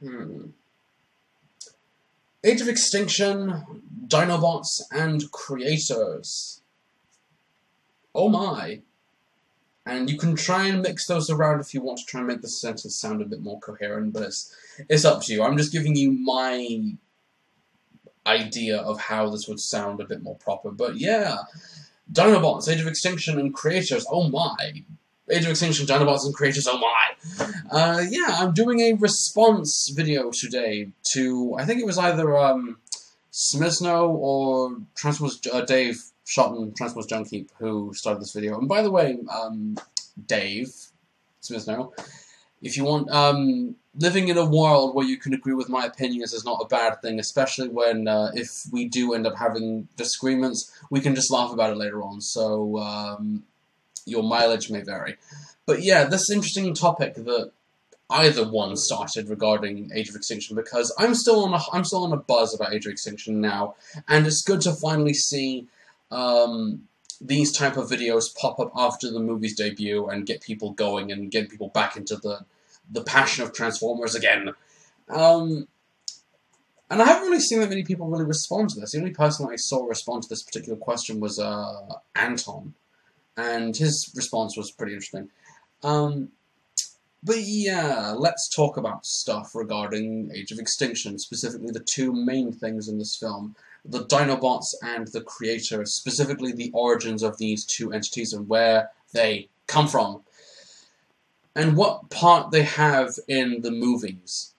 Hmm. Age of Extinction, Dinobots and Creators. Oh my. And you can try and mix those around if you want to try and make the sentence sound a bit more coherent, but it's up to you. I'm just giving you my idea of how this would sound a bit more proper. But yeah, Dinobots, Age of Extinction and Creators, oh my. Age of Extinction, Dinobots and Creators, oh my. Yeah, I'm doing a response video today to, I think it was either Smizno or Transformers Dave Shotton, Transformers Junkie, who started this video. And by the way, Dave Smizno, if you want, living in a world where you can agree with my opinions is not a bad thing, especially when, if we do end up having disagreements, we can just laugh about it later on. So, your mileage may vary. But yeah, this interesting topic that either one started regarding Age of Extinction, because I'm still on a buzz about Age of Extinction now, and it's good to finally see these type of videos pop up after the movie's debut and get people going and get people back into the passion of Transformers again. And I haven't really seen that many people really respond to this. The only person that I saw respond to this particular question was Anton. And his response was pretty interesting. But yeah, let's talk about stuff regarding Age of Extinction, specifically the two main things in this film, the Dinobots and the Creators, specifically the origins of these two entities and where they come from, and what part they have in the movies.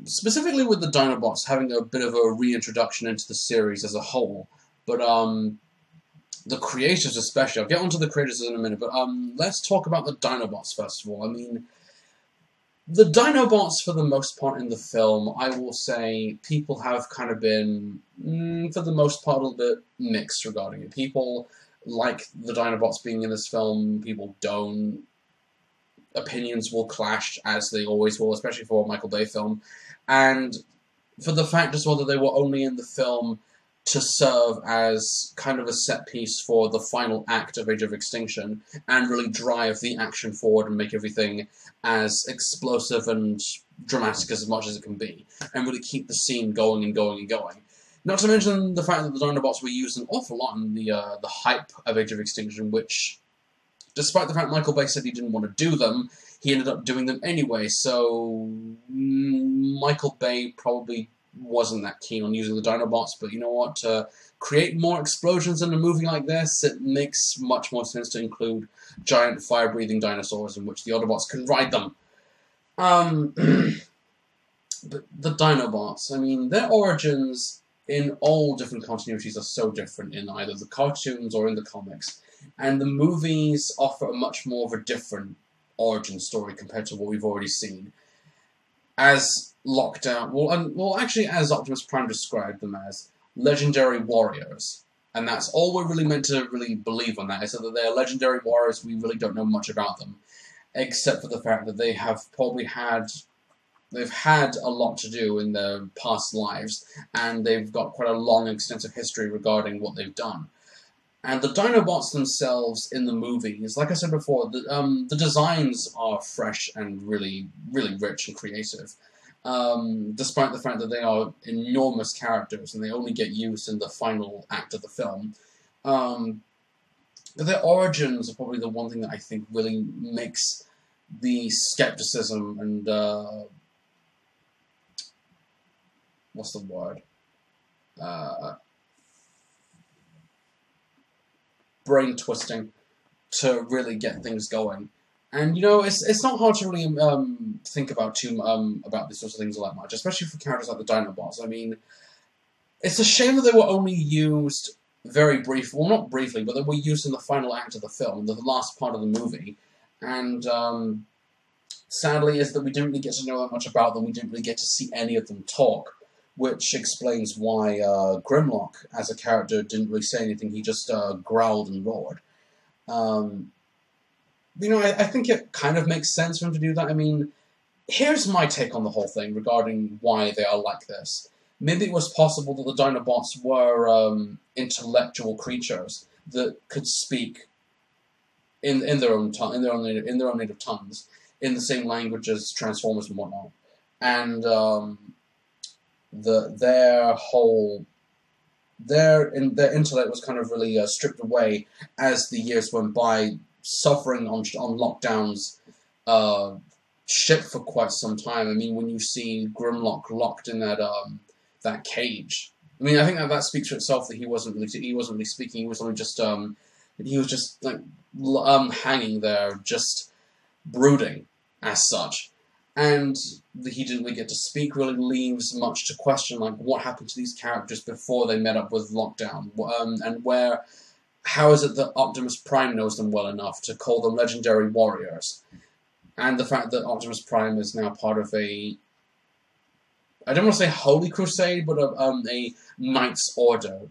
Specifically with the Dinobots having a bit of a reintroduction into the series as a whole, but the Creators especially. I'll get onto the Creators in a minute, but let's talk about the Dinobots first of all. I mean, the Dinobots, for the most part in the film, I will say people have kind of been, for the most part, a little bit mixed regarding it. People like the Dinobots being in this film, people don't. Opinions will clash, as they always will, especially for a Michael Bay film. And for the fact as well that they were only in the film to serve as kind of a set piece for the final act of Age of Extinction and really drive the action forward and make everything as explosive and dramatic as much as it can be, and really keep the scene going and going and going. Not to mention the fact that the Dinobots were used an awful lot in the hype of Age of Extinction, which, despite the fact Michael Bay said he didn't want to do them, he ended up doing them anyway, so Michael Bay probably wasn't that keen on using the Dinobots, but you know what, to create more explosions in a movie like this, it makes much more sense to include giant fire-breathing dinosaurs in which the Autobots can ride them. But the Dinobots, I mean, their origins in all different continuities are so different in either the cartoons or in the comics, and the movies offer a much more of a different origin story compared to what we've already seen. As Lockdown, well, actually, as Optimus Prime described them as legendary warriors, and that's all we're really meant to really believe on that, is that they are legendary warriors. We really don't know much about them, except for the fact that they have probably they've had a lot to do in their past lives, and they've got quite a long, extensive history regarding what they've done. And the Dinobots themselves in the movies, like I said before, the designs are fresh and really, really rich and creative. Despite the fact that they are enormous characters and they only get used in the final act of the film. But their origins are probably the one thing that I think really makes the skepticism and, what's the word? Brain twisting to really get things going. And, you know, it's not hard to really think about about these sorts of things all that much, especially for characters like the Dinobots. I mean, it's a shame that they were only used very briefly, well, not briefly, but they were used in the final act of the film, the last part of the movie. And sadly is that we didn't really get to know that much about them, we didn't really get to see any of them talk, which explains why Grimlock, as a character, didn't really say anything, he just growled and roared. You know, I think it kind of makes sense for him to do that. I mean, here's my take on the whole thing regarding why they are like this. Maybe it was possible that the Dinobots were intellectual creatures that could speak in their own tongue, in their own native tongues, in the same language as Transformers and whatnot. and their intellect was kind of really stripped away as the years went by, suffering on Lockdown's ship for quite some time. I mean, when you see Grimlock locked in that cage, I mean, I think that speaks for itself. That he wasn't really speaking. He was only just like hanging there, just brooding as such. And he didn't really get to speak, really leaves much to question, like what happened to these characters before they met up with Lockdown, and how is it that Optimus Prime knows them well enough to call them legendary warriors, and the fact that Optimus Prime is now part of I don't want to say Holy Crusade, but a Knight's Order,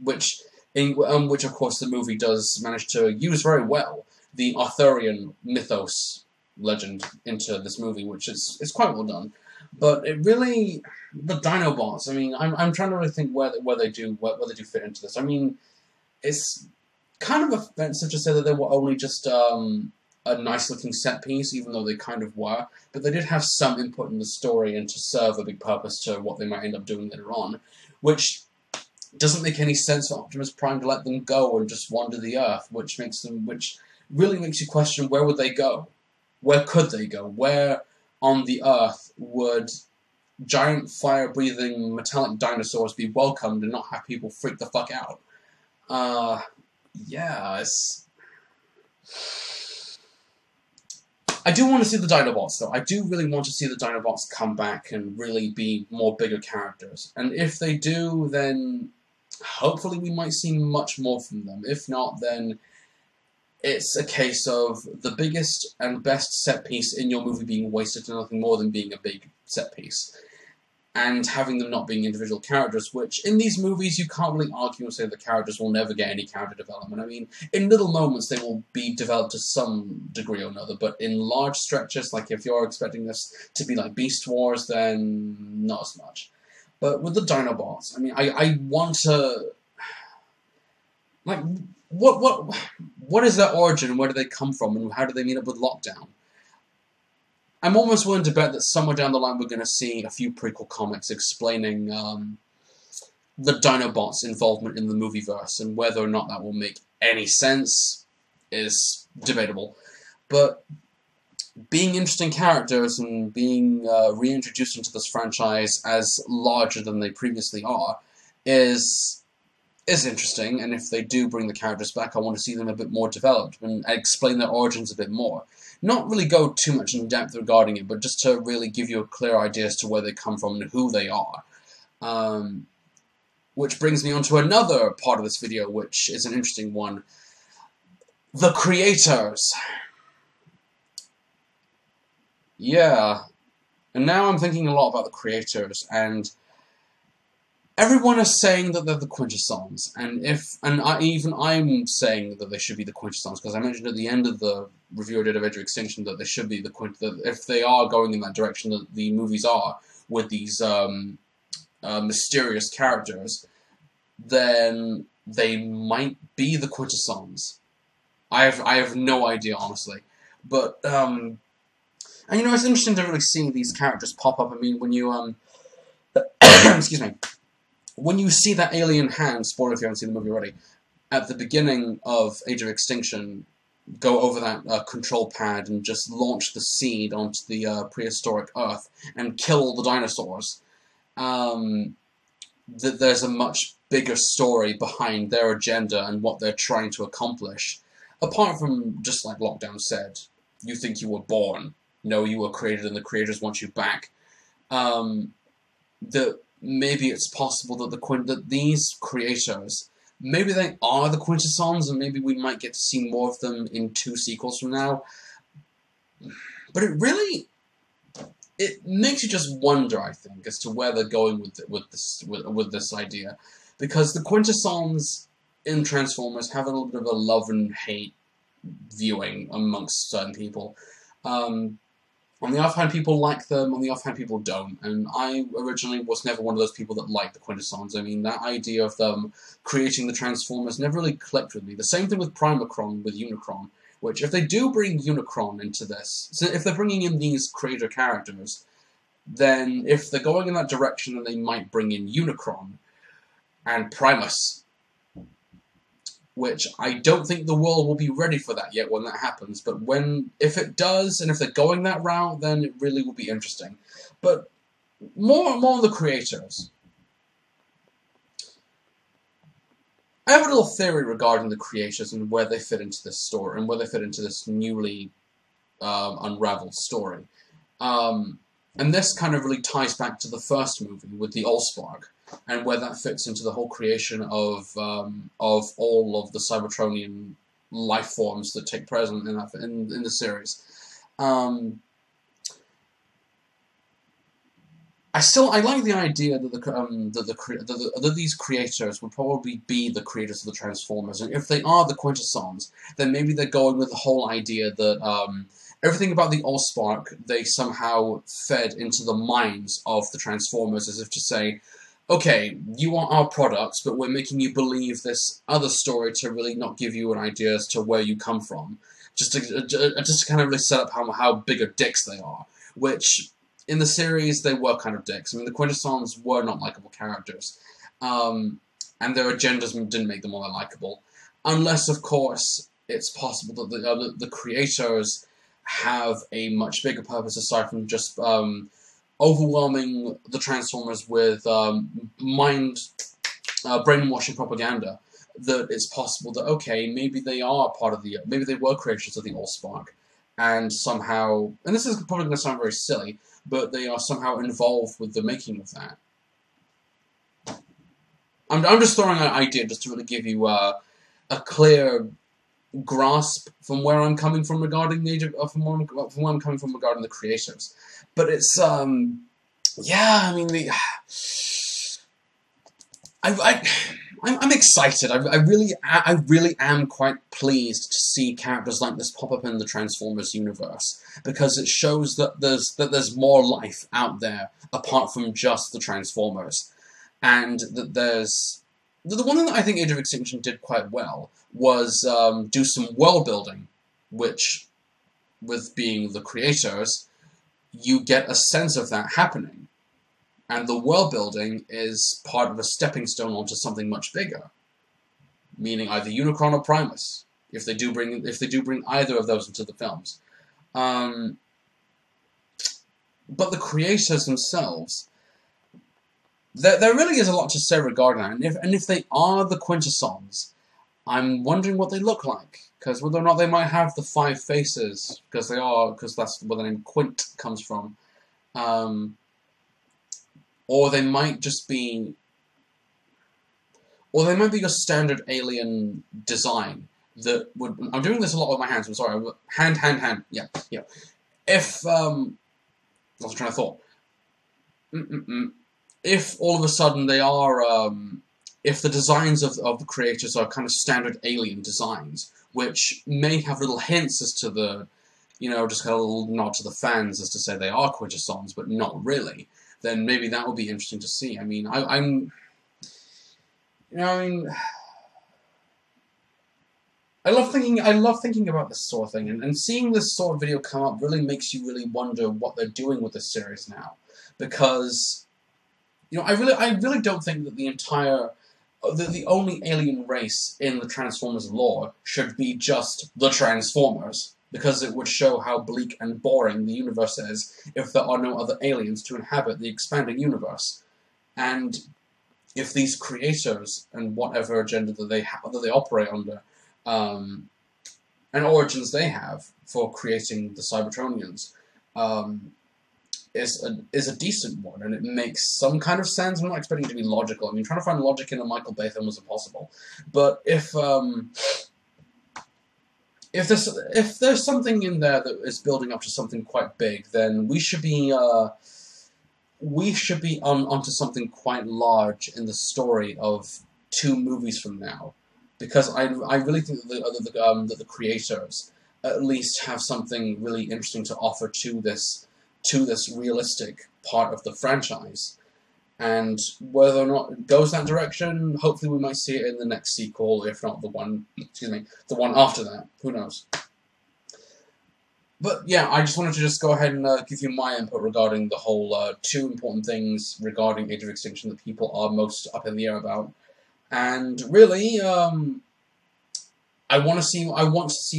which of course the movie does manage to use very well, the Arthurian mythos legend into this movie, which is quite well done. But it really, the Dinobots, I mean, I'm trying to really think where they do fit into this. I mean, it's kind of offensive to say that they were only just a nice looking set piece, even though they kind of were, but they did have some input in the story and to serve a big purpose to what they might end up doing later on, which doesn't make any sense for Optimus Prime to let them go and just wander the Earth, which really makes you question, where would they go? Where could they go? Where on the Earth would giant fire-breathing metallic dinosaurs be welcomed and not have people freak the fuck out? Yeah, I do want to see the Dinobots, though. I do really want to see the Dinobots come back and really be more bigger characters. And if they do, then hopefully we might see much more from them. If not, then it's a case of the biggest and best set piece in your movie being wasted to nothing more than being a big set piece. And having them not being individual characters, which in these movies you can't really argue and say the characters will never get any character development. I mean, in little moments they will be developed to some degree or another, but in large stretches, like if you're expecting this to be like Beast Wars, then not as much. But with the Dinobots, I mean, I want to... like, what is their origin, where do they come from, and how do they meet up with Lockdown? I'm almost willing to bet that somewhere down the line we're going to see a few prequel comics explaining the Dinobots' involvement in the movieverse, and whether or not that will make any sense is debatable. But being interesting characters and being reintroduced into this franchise as larger than they previously are is interesting, and if they do bring the characters back, I want to see them a bit more developed and explain their origins a bit more. Not really go too much in depth regarding it, but just to really give you a clear idea as to where they come from and who they are. Which brings me on to another part of this video, which is an interesting one. The creators. Yeah. And now I'm thinking a lot about the creators, and everyone is saying that they're the Quintessons, and I'm saying that they should be the Quintessons, because I mentioned at the end of the review I did of Age of Extinction that they should be if they are going in that direction that the movies are, with these mysterious characters, then they might be the Quintessons. I have no idea, honestly. But, and you know, it's interesting to really see these characters pop up. I mean, when you, excuse me, when you see that alien hand, spoiler if you haven't seen the movie already, at the beginning of Age of Extinction, go over that control pad and just launch the seed onto the prehistoric Earth and kill all the dinosaurs, that there's a much bigger story behind their agenda and what they're trying to accomplish. Apart from, just like Lockdown said, you think you were born. No, you were created and the creators want you back. That maybe it's possible that these creators, maybe they are the Quintessons, and maybe we might get to see more of them in 2 sequels from now. But it makes you just wonder, I think, as to where they're going with this idea, because the Quintessons in Transformers have a little bit of a love and hate viewing amongst certain people. On the offhand, people like them, on the offhand, people don't. And I originally was never one of those people that liked the Quintessons. I mean, that idea of them creating the Transformers never really clicked with me. The same thing with Primacron, with Unicron, which, if they do bring Unicron into this, so if they're bringing in these creator characters, then if they're going in that direction, then they might bring in Unicron and Primus, which I don't think the world will be ready for that yet when that happens. But if it does, and if they're going that route, then it really will be interesting. But more on the creators. I have a little theory regarding the creators and where they fit into this story, and where they fit into this newly unraveled story. And this kind of really ties back to the first movie with the Allspark, and where that fits into the whole creation of all of the Cybertronian life forms that take present in the series. I like the idea that that these creators would probably be the creators of the Transformers, and if they are the Quintessons, then maybe they're going with the whole idea that everything about the Allspark they somehow fed into the minds of the Transformers, as if to say, okay, you are our products, but we're making you believe this other story to really not give you an idea as to where you come from, just to kind of really set up how bigger dicks they are, which in the series they were kind of dicks. I mean, the Quintessons were not likable characters, and their agendas didn't make them all that likable, unless of course it's possible that the creators have a much bigger purpose aside from just overwhelming the Transformers with brainwashing propaganda. That it's possible that, okay, maybe they are maybe they were creators of the Allspark, and somehow, and this is probably going to sound very silly, but they are somehow involved with the making of that. I'm just throwing an idea just to really give you a clear grasp from where I'm coming from regarding from where I'm coming from regarding the creators. But it's yeah, I mean I'm excited. I really am quite pleased to see characters like this pop up in the Transformers universe, because it shows that there's more life out there apart from just the Transformers, and that there's the one thing that I think Age of Extinction did quite well was do some world building, which, with being the creators, you get a sense of that happening. And the world building is part of a stepping stone onto something much bigger, meaning either Unicron or Primus, if they do bring either of those into the films. But the creators themselves, there really is a lot to say regarding that. And if they are the Quintessons, I'm wondering what they look like, because whether or not they might have the 5 faces, because that's where the name Quint comes from. Or they might just be... Or they might be your standard alien design that would... I'm doing this a lot with my hands, I'm sorry. Hand. Yeah. If, lost train of thought. If all of a sudden they are... if the designs of the creators are kind of standard alien designs, which may have little hints as to the... just kind of a little nod to the fans as to say they are Quintessons, but not really, then maybe that would be interesting to see. I mean, I love thinking about this sort of thing, and seeing this sort of video come up really makes you really wonder what they're doing with this series now, because I really don't think that the only alien race in the Transformers lore should be just the Transformers, because it would show how bleak and boring the universe is if there are no other aliens to inhabit the expanding universe. And if these creators and whatever agenda that they operate under, and origins they have for creating the Cybertronians, is a decent one, and it makes some kind of sense. I'm not expecting it to be logical. I mean, trying to find logic in a Michael Bay film was impossible. But if there's something in there that is building up to something quite big, then we should be onto something quite large in the story of 2 movies from now, because I really think that the creators at least have something really interesting to offer to this realistic part of the franchise. And whether or not it goes that direction, hopefully we might see it in the next sequel, if not the one after that. Who knows? But yeah, I just wanted to just go ahead and give you my input regarding the whole two important things regarding Age of Extinction that people are most up in the air about. And really, I want to see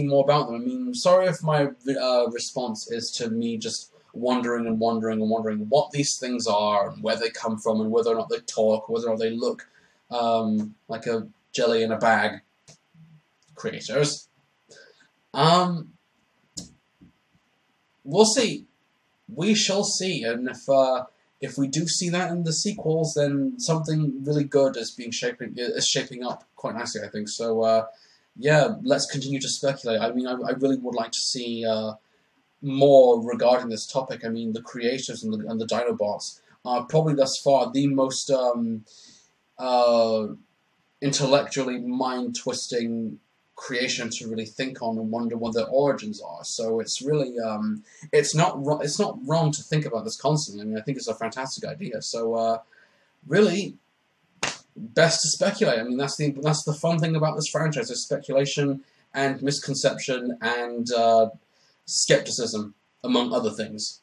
more about them. I mean, sorry if my response is to me just wondering and wondering and wondering what these things are and where they come from and whether or not they talk, whether or not they look like a jelly in a bag. Creators. We'll see. We shall see, and if we do see that in the sequels, then something really good is shaping up quite nicely, I think. So, yeah, let's continue to speculate. I mean, I really would like to see more regarding this topic. I mean, the creators and the Dinobots are probably thus far the most intellectually mind-twisting creation to really think on and wonder what their origins are. So it's really it's not wrong to think about this constantly. I mean, I think it's a fantastic idea. So really, best to speculate. I mean, that's the fun thing about this franchise: is speculation and misconception and skepticism, among other things.